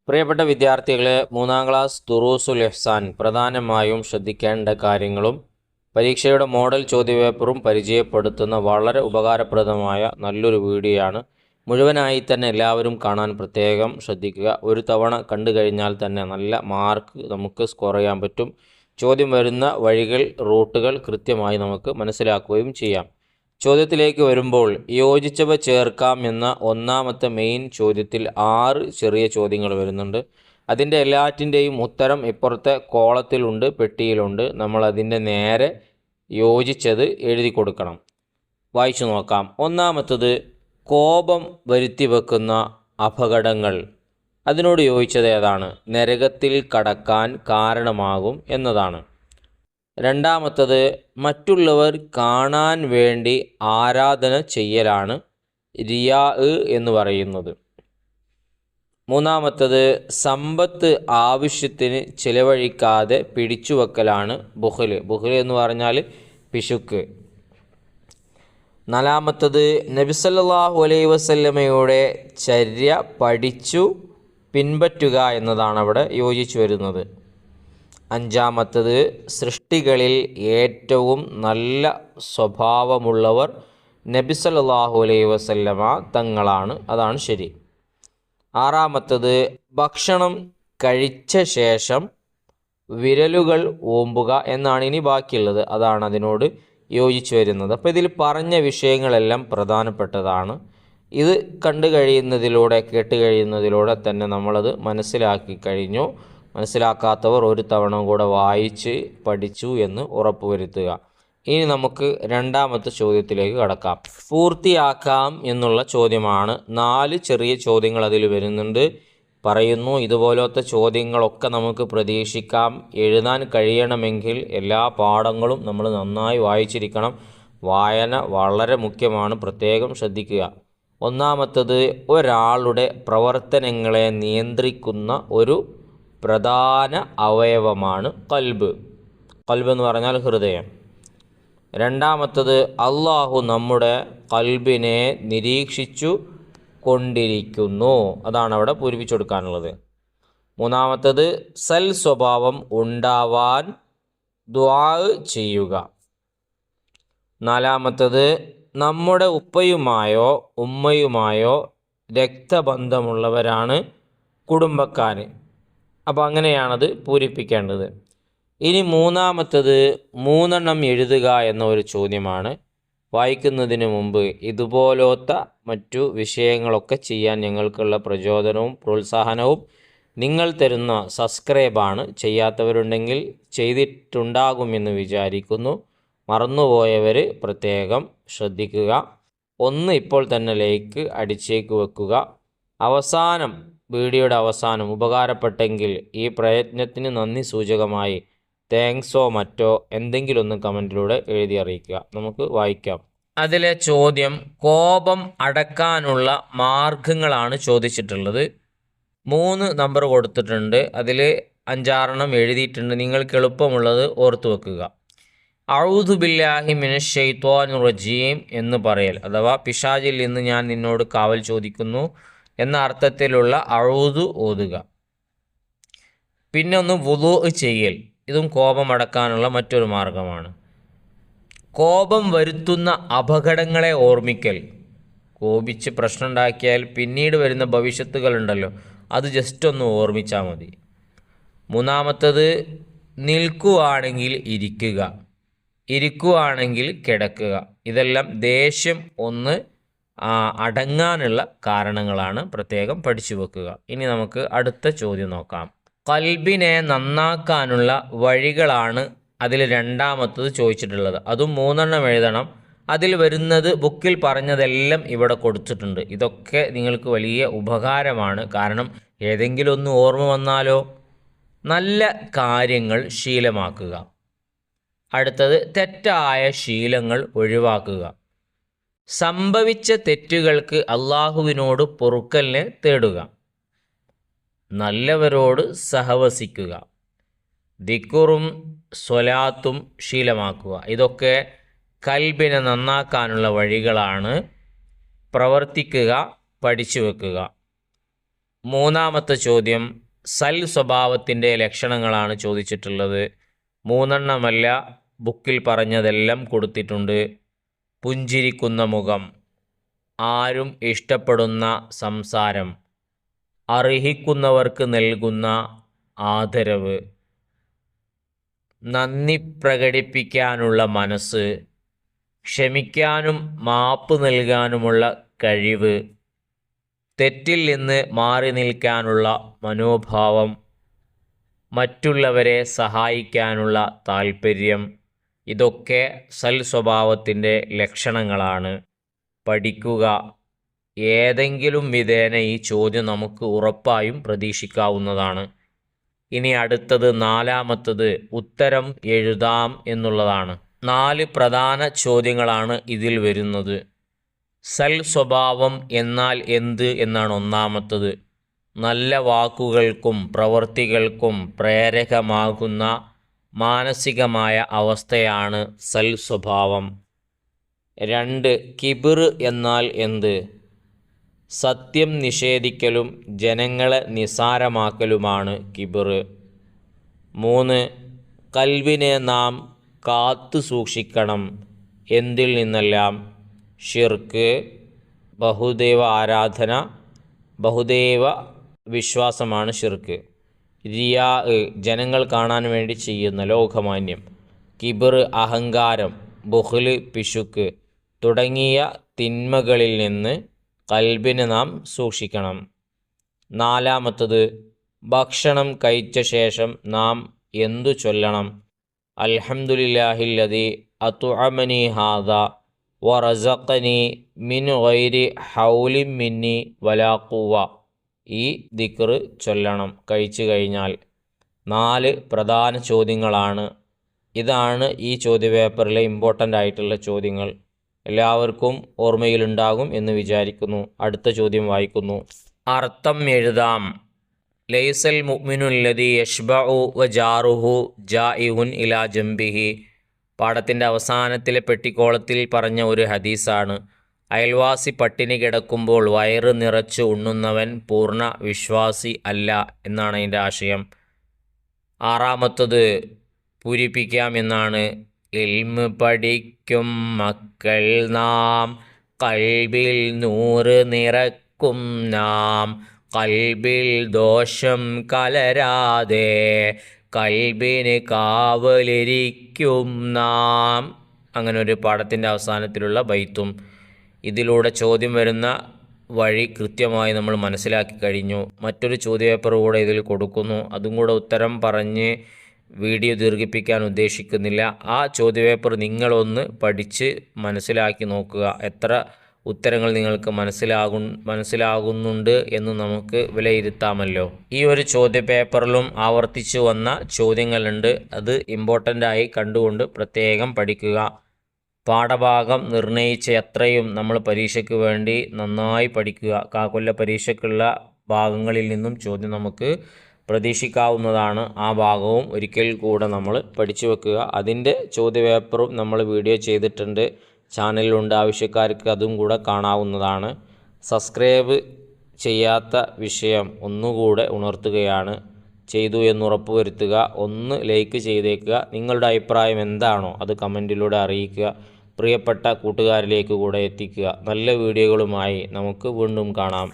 പ്രിയപ്പെട്ട വിദ്യാർത്ഥികളെ, മൂന്നാം ക്ലാസ് ദുറൂസുൽ ഇഹ്സാൻ പ്രധാനമായും ശ്രദ്ധിക്കേണ്ട കാര്യങ്ങളും പരീക്ഷയുടെ മോഡൽ ചോദ്യപേപ്പറും പരിചയപ്പെടുത്തുന്ന വളരെ ഉപകാരപ്രദമായ നല്ലൊരു വീഡിയോയാണ്. മുഴുവനായി തന്നെ എല്ലാവരും കാണാൻ പ്രത്യേകം ശ്രദ്ധിക്കുക. ഒരു തവണ കണ്ടു കഴിഞ്ഞാൽ തന്നെ നല്ല മാർക്ക് നമുക്ക് സ്കോർ ചെയ്യാൻ പറ്റും. ചോദ്യം വരുന്ന വഴികൾ, റൂട്ടുകൾ കൃത്യമായി നമുക്ക് മനസ്സിലാക്കുകയും ചെയ്യാം. ചോദ്യത്തിലേക്ക് വരുമ്പോൾ, യോജിച്ചവ ചേർക്കാം എന്ന ഒന്നാമത്തെ മെയിൻ ചോദ്യത്തിൽ 6 ചെറിയ ചോദ്യങ്ങൾ വരുന്നുണ്ട്. അതിൻ്റെ എല്ലാറ്റിൻ്റെയും ഉത്തരം ഇപ്പുറത്തെ കോളത്തിലുണ്ട്, പെട്ടിയിലുണ്ട്. നമ്മൾ അതിൻ്റെ നേരെ യോജിച്ചത് എഴുതി കൊടുക്കണം. വായിച്ചു നോക്കാം. ഒന്നാമത്തത്, കോപം വരുത്തി വെക്കുന്ന അപകടങ്ങൾ. അതിനോട് യോജിച്ചത് ഏതാണ്? നരകത്തിൽ കടക്കാൻ കാരണമാകും എന്നതാണ്. രണ്ടാമത്തത്, മറ്റുള്ളവർ കാണാൻ വേണ്ടി ആരാധന ചെയ്യലാണ് റിയാ എന്ന് പറയുന്നത്. മൂന്നാമത്തത്, സമ്പത്ത് ആവശ്യത്തിന് ചിലവഴിക്കാതെ പിടിച്ചുവെക്കലാണ് ബുഖ്ൽ. ബുഖ്ൽ എന്ന് പറഞ്ഞാൽ പിശുക്ക്. നാലാമത്തത്, നബി സല്ലല്ലാഹു അലൈഹി വസല്ലമയുടെ ചര്യ പഠിച്ചു പിൻപറ്റുക എന്നതാണ് അവിടെ യോജിച്ചു വരുന്നത്. അഞ്ചാമത്തത്, സൃഷ്ടികളിൽ ഏറ്റവും നല്ല സ്വഭാവമുള്ളവർ നബി സല്ലല്ലാഹു അലൈഹി വസല്ലമ തങ്ങളാണ്. അതാണ് ശരി. ആറാമത്തത്, ഭക്ഷണം കഴിച്ച ശേഷം വിരലുകൾ ഓമ്പുക എന്നാണ് ഇനി ബാക്കിയുള്ളത്. അതാണ് അതിനോട് യോജിച്ചു വരുന്നത്. അപ്പോൾ ഇതിൽ പറഞ്ഞ വിഷയങ്ങളെല്ലാം പ്രധാനപ്പെട്ടതാണ്. ഇത് കണ്ടു കഴിയുന്നതിലൂടെ, കേട്ട് കഴിയുന്നതിലൂടെ തന്നെ നമ്മളത് മനസ്സിലാക്കി കഴിഞ്ഞു. മനസ്സിലാക്കാത്തവർ ഒരു തവണ കൂടെ വായിച്ച് പഠിച്ചു എന്ന് ഉറപ്പുവരുത്തുക. ഇനി നമുക്ക് രണ്ടാമത്തെ ചോദ്യത്തിലേക്ക് കടക്കാം. പൂർത്തിയാക്കാം എന്നുള്ള ചോദ്യമാണ്. 4 ചെറിയ ചോദ്യങ്ങൾ അതിൽ വരുന്നുണ്ട്. പറയുന്നു, ഇതുപോലത്തെ ചോദ്യങ്ങളൊക്കെ നമുക്ക് പ്രതീക്ഷിക്കാം. എഴുതാൻ കഴിയണമെങ്കിൽ എല്ലാ പാഠങ്ങളും നമ്മൾ നന്നായി വായിച്ചിരിക്കണം. വായന വളരെ മുഖ്യമാണ്, പ്രത്യേകം ശ്രദ്ധിക്കുക. ഒന്നാമത്തത്, ഒരാളുടെ പ്രവർത്തനങ്ങളെ നിയന്ത്രിക്കുന്ന ഒരു പ്രധാന അവയവമാണ് ഖൽബ്. ഖൽബ് എന്ന് പറഞ്ഞാൽ ഹൃദയം. രണ്ടാമത്തത്, അള്ളാഹു നമ്മുടെ ഖൽബിനെ നിരീക്ഷിച്ചു കൊണ്ടിരിക്കുന്നു. അതാണ് അവിടെ പൂരിപ്പിച്ചു കൊടുക്കാനുള്ളത്. മൂന്നാമത്തത്, സൽ സ്വഭാവം ഉണ്ടാവാൻ ദുആ ചെയ്യുക. നാലാമത്തത്, നമ്മുടെ ഉപ്പയുമായോ ഉമ്മയുമായോ രക്തബന്ധമുള്ളവരാണ് കുടുംബക്കാർ. അപ്പോൾ അങ്ങനെയാണത് പൂരിപ്പിക്കേണ്ടത്. ഇനി മൂന്നാമത്തത്, 3 എഴുതുക എന്ന ഒരു ചോദ്യമാണ്. വായിക്കുന്നതിന് മുമ്പ് ഇതുപോലത്തെ മറ്റു വിഷയങ്ങളൊക്കെ ചെയ്യാൻ ഞങ്ങൾക്കുള്ള പ്രചോദനവും പ്രോത്സാഹനവും നിങ്ങൾ തരുന്ന സബ്സ്ക്രൈബാണ്. ചെയ്യാത്തവരുണ്ടെങ്കിൽ ചെയ്തിട്ടുണ്ടാകുമെന്ന് വിചാരിക്കുന്നു. മറന്നുപോയവർ പ്രത്യേകം ശ്രദ്ധിക്കുക. 1 ഇപ്പോൾ തന്നെ ലൈക്ക് അടിച്ചേക്ക് വെക്കുക. അവസാനം, വീഡിയോയുടെ അവസാനം ഉപകാരപ്പെട്ടെങ്കിൽ ഈ പ്രയത്നത്തിന് നന്ദി സൂചകമായി താങ്ക്സോ മറ്റോ എന്തെങ്കിലും ഒന്ന് കമൻറ്റിലൂടെ എഴുതി അറിയിക്കുക. നമുക്ക് വായിക്കാം. അതിലെ ചോദ്യം, കോപം അടക്കാനുള്ള മാർഗങ്ങളാണ് ചോദിച്ചിട്ടുള്ളത്. 3 നമ്പർ കൊടുത്തിട്ടുണ്ട്. അതിൽ 5-6 എഴുതിയിട്ടുണ്ട്. നിങ്ങൾക്ക് എളുപ്പമുള്ളത് ഓർത്തു വെക്കുക. അഊദു ബില്ലാഹി മിനശ് ശൈത്വാനിർ റജീം എന്ന് പറയൽ, അഥവാ പിശാചിൽ നിന്ന് ഞാൻ നിന്നോട് കാവൽ ചോദിക്കുന്നു എന്ന അർത്ഥത്തിലുള്ള അഊദു ഓതുക. പിന്നെ ഒന്ന് വുളൂ ചെയ്യൽ. ഇതും കോപമടക്കാനുള്ള മറ്റൊരു മാർഗമാണ്. കോപം വരുത്തുന്ന അപകടങ്ങളെ ഓർമ്മിക്കൽ. കോപിച്ച് പ്രശ്നമുണ്ടാക്കിയാൽ പിന്നീട് വരുന്ന ഭവിഷ്യത്തുകളുണ്ടല്ലോ, അത് ജസ്റ്റ് ഒന്ന് ഓർമ്മിച്ചാൽ മതി. മൂന്നാമത്തത്, നിൽക്കുവാണെങ്കിൽ ഇരിക്കുക, ഇരിക്കുവാണെങ്കിൽ കിടക്കുക. ഇതെല്ലാം ദേഷ്യം ഒന്ന് അടങ്ങാനുള്ള കാരണങ്ങളാണ്. പ്രത്യേകം പഠിച്ചു വെക്കുക. ഇനി നമുക്ക് അടുത്ത ചോദ്യം നോക്കാം. ഖൽബിനെ നന്നാക്കാനുള്ള വഴികളാണ് അതിൽ രണ്ടാമത്തത് ചോദിച്ചിട്ടുള്ളത്. അതും 3 എഴുതണം. അതിൽ വരുന്നത്, ബുക്കിൽ പറഞ്ഞതെല്ലാം ഇവിടെ കൊടുത്തിട്ടുണ്ട്. ഇതൊക്കെ നിങ്ങൾക്ക് വലിയ ഉപകാരമാണ്. കാരണം ഏതെങ്കിലും ഒന്ന് ഓർമ്മ വന്നാലോ. നല്ല കാര്യങ്ങൾ ശീലമാക്കുക. അടുത്തത്, തെറ്റായ ശീലങ്ങൾ ഒഴിവാക്കുക. സംഭവിച്ച തെറ്റുകൾക്ക് അള്ളാഹുവിനോട് പൊറുക്കലിനെ തേടുക. നല്ലവരോട് സഹവസിക്കുക. ദിക്റും സ്വലാത്തും ശീലമാക്കുക. ഇതൊക്കെ ഖൽബിനെ നന്നാക്കാനുള്ള വഴികളാണ്. പ്രവർത്തിക്കുക, പഠിച്ചു വെക്കുക. മൂന്നാമത്തെ ചോദ്യം സൽ സ്വഭാവത്തിൻ്റെ ലക്ഷണങ്ങളാണ് ചോദിച്ചിട്ടുള്ളത്. 3 എണ്ണമല്ല, ബുക്കിൽ പറഞ്ഞതെല്ലാം കൊടുത്തിട്ടുണ്ട്. പുഞ്ചിരിക്കുന്ന മുഖം, ആരും ഇഷ്ടപ്പെടുന്ന സംസാരം, അർഹിക്കുന്നവർക്ക് നൽകുന്ന ആദരവ്, നന്ദി പ്രകടിപ്പിക്കാനുള്ള മനസ്സ്, ക്ഷമിക്കാനും മാപ്പ് നൽകാനുമുള്ള കഴിവ്, തെറ്റിൽ നിന്ന് മാറി നിൽക്കാനുള്ള മനോഭാവം, മറ്റുള്ളവരെ സഹായിക്കാനുള്ള താൽപ്പര്യം. ഇതൊക്കെ സൽ സ്വഭാവത്തിൻ്റെ ലക്ഷണങ്ങളാണ്. പഠിക്കുക. ഏതെങ്കിലും വിധേന ഈ ചോദ്യം നമുക്ക് ഉറപ്പായും പ്രതീക്ഷിക്കാവുന്നതാണ്. ഇനി അടുത്തത് 4-മത്തത് ഉത്തരം എഴുതാം എന്നുള്ളതാണ്. 4 പ്രധാന ചോദ്യങ്ങളാണ് ഇതിൽ വരുന്നത്. സൽ സ്വഭാവം എന്നാൽ എന്ത് എന്നാണ് ഒന്നാമത്തത്. നല്ല വാക്കുകൾക്കും പ്രവൃത്തികൾക്കും പ്രേരകമാകുന്ന മാനസികമായ അവസ്ഥയാണ് സൽ സ്വഭാവം. 2 കിബിർ എന്നാൽ എന്ത്? സത്യം നിഷേധിക്കലും ജനങ്ങളെ നിസാരമാക്കലുമാണ് കിബിർ. 3 കൽബിനെ നാം കാത്തു സൂക്ഷിക്കണം. എന്തിൽ നിന്നെല്ലാം? ഷിർക്ക്, ബഹുദൈവ ആരാധന, ബഹുദൈവ വിശ്വാസമാണ് ഷിർക്ക്. റിയാ, ജനങ്ങൾ കാണാൻ വേണ്ടി ചെയ്യുന്ന ലോകമാന്യം. കിബിർ അഹങ്കാരം, ബുഖ്ല് പിശുക്ക് തുടങ്ങിയ തിന്മകളിൽ നിന്ന് കൽബിനെ നാം സൂക്ഷിക്കണം. 4-മത്തത് ഭക്ഷണം കഴിച്ച ശേഷം നാം എന്തു ചൊല്ലണം? അൽഹംദുലില്ലാഹില്ലദി അത്അമനി ഹാദാ വറസഖനി മിൻ ഗൈരി ഹൗലിൻ മിന്നി വലാ ഖുവ. ഈ ദിക്ർ ചൊല്ലണം കഴിച്ചു കഴിഞ്ഞാൽ. 4 പ്രധാന ചോദ്യങ്ങളാണ്. ഇതാണ് ഈ ചോദ്യപേപ്പറിലെ ഇമ്പോർട്ടൻ്റ് ആയിട്ടുള്ള ചോദ്യങ്ങൾ. എല്ലാവർക്കും ഓർമ്മയിലുണ്ടാകും എന്ന് വിചാരിക്കുന്നു. അടുത്ത ചോദ്യം വായിക്കുന്നു. അർത്ഥം എഴുതാം. ലൈസൽ മുഅ്മിനുല്ലദി യശ്ബഉ വജാറുഹു ജാഇഉൻ ഇലാ ജംബിഹി. പാഠത്തിൻ്റെ അവസാനത്തിലെ പെട്ടിക്കോളത്തിൽ പറഞ്ഞ ഒരു ഹദീസാണ്. അയൽവാസി പട്ടിണി കിടക്കുമ്പോൾ വയറ് നിറച്ച് ഉണ്ണുന്നവൻ പൂർണ്ണ വിശ്വാസി അല്ല എന്നാണ് അതിൻ്റെ ആശയം. 6-മത്തത് പൂരിപ്പിക്കാം എന്നാണ്. ഇൽമ് പഠിക്കും മക്കൾ നാം, കൽബിൽ നൂറ് നിറക്കും നാം, കൽബിൽ ദോഷം കലരാതെ കൽബിന് കാവലിരിക്കും നാം. അങ്ങനെ ഒരു പാഠത്തിൻ്റെ അവസാനത്തിലുള്ള ബൈത്തും. ഇതിലൂടെ ചോദ്യം വരുന്ന വഴി കൃത്യമായി നമ്മൾ മനസ്സിലാക്കി കഴിഞ്ഞു. മറ്റൊരു ചോദ്യപേപ്പർ കൂടെ ഇതിൽ കൊടുക്കുന്നു. അതും കൂടെ ഉത്തരം പറഞ്ഞ് വീഡിയോ ദീർഘിപ്പിക്കാൻ ഉദ്ദേശിക്കുന്നില്ല. ആ ചോദ്യപേപ്പർ നിങ്ങളൊന്ന് പഠിച്ച് മനസ്സിലാക്കി നോക്കുക. എത്ര ഉത്തരങ്ങൾ നിങ്ങൾക്ക് മനസ്സിലാകുന്നുണ്ട് എന്ന് നമുക്ക് വിലയിരുത്താമല്ലോ. ഈ ഒരു ചോദ്യപേപ്പറിലും ആവർത്തിച്ചു വന്ന ചോദ്യങ്ങളുണ്ട്. അത് ഇമ്പോർട്ടൻ്റായി കണ്ടുകൊണ്ട് പ്രത്യേകം പഠിക്കുക. പാഠഭാഗം നിർണയിച്ച എത്രയും നമ്മൾ പരീക്ഷയ്ക്ക് വേണ്ടി നന്നായി പഠിക്കുക. കാക്കൊല്ല പരീക്ഷയ്ക്കുള്ള ഭാഗങ്ങളിൽ നിന്നും ചോദ്യം നമുക്ക് പ്രതീക്ഷിക്കാവുന്നതാണ്. ആ ഭാഗവും ഒരിക്കൽ കൂടെ നമ്മൾ പഠിച്ചു വെക്കുക. അതിൻ്റെ ചോദ്യപേപ്പറും നമ്മൾ വീഡിയോ ചെയ്തിട്ടുണ്ട്, ചാനലിലുണ്ട്. ആവശ്യക്കാർക്ക് അതും കൂടെ കാണാവുന്നതാണ്. സബ്സ്ക്രൈബ് ചെയ്യാത്ത വിഷയം ഒന്നുകൂടെ ഉണർത്തുകയാണ്. ചെയ്തു എന്ന് ഉറപ്പ് വരുത്തുക. ഒന്ന് ലൈക്ക് ചെയ്തേക്കുക. നിങ്ങളുടെ അഭിപ്രായം എന്താണോ അത് കമൻറ്റിലൂടെ അറിയിക്കുക. പ്രിയപ്പെട്ട കൂട്ടുകാരിലേക്ക് കൂടെ എത്തിക്കുക. നല്ല വീഡിയോകളുമായി നമുക്ക് വീണ്ടും കാണാം.